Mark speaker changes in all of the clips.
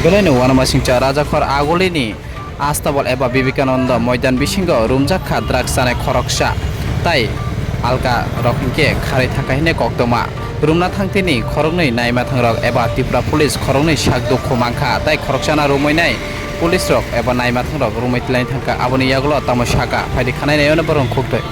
Speaker 1: बेलायनो वानमासिंचा राजाखर आगलिनि आस्ताबल एबा विवेकानंद मैदान बिसिंग रुमजाखा ड्राग्स जानाय खरकसा ताई आलगा रकमके खारै थाखायनो कक्तमा रुमना थांथिनि खरंनै नायमा थांरक एबा त्रिपुरा पुलिस खरंनै साक दुखु मांखा ताई खरकसाना रुमैनाय पुलिस रक एबा नायमा थांरक रुमैतलायनि थांखा आबनि यागल तम साका फायदि खानाय नायनो बरं खुक्तै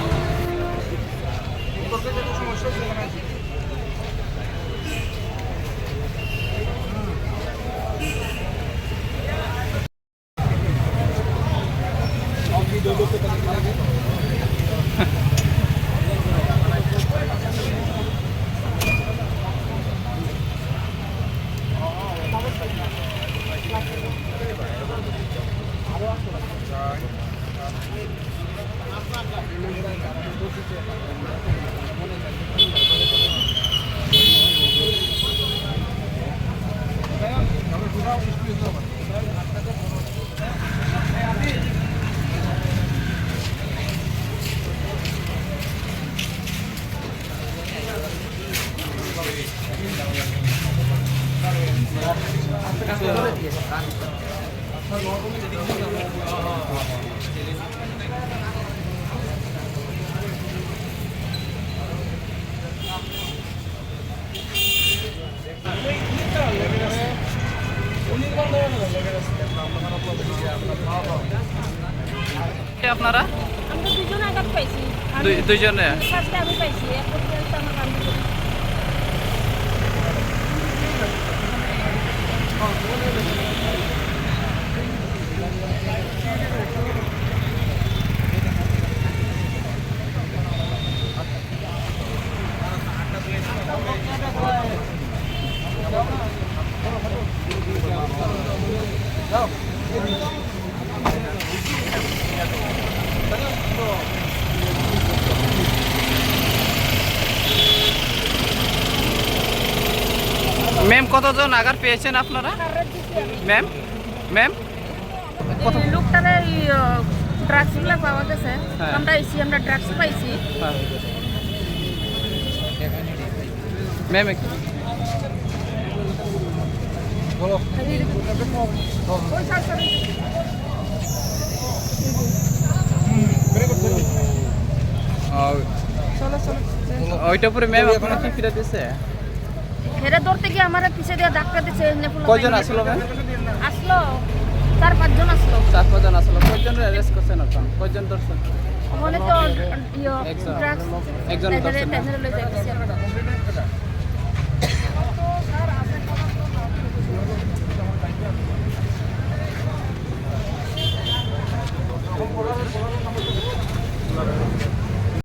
Speaker 1: আপনারা
Speaker 2: আমরা দুজন আঘাত পাইছি
Speaker 1: দুইজনে
Speaker 2: ফার্স্টে আমি পাইছি এখন আমার বান্ধবী
Speaker 1: ম্যাম কতজন আঘাত পেয়েছেন আপনারা ম্যাম ম্যাম
Speaker 2: লোকটারে ড্রাগসগুলো পাওয়া গেছে আমরা এসি আমরা ড্রাগস পাইছি
Speaker 1: ম্যাম বলো
Speaker 2: চলো চলো
Speaker 1: ওইটা পরে ম্যাম আপনারা কি ফিরে দিছে
Speaker 2: হেরে ধরতে গিয়ে আমার পিছে দিয়ে ধাক্কা দিচ্ছে
Speaker 1: কয়জন আসলো ম্যাম
Speaker 2: আসলো 4-5 জন আসলো
Speaker 1: 4-5 জন আসলো কয়জন অ্যারেস্ট করছেন এখন কয়জন ধরছেন
Speaker 2: মনে তো
Speaker 1: একজন ধরছেন
Speaker 2: ড্রাগস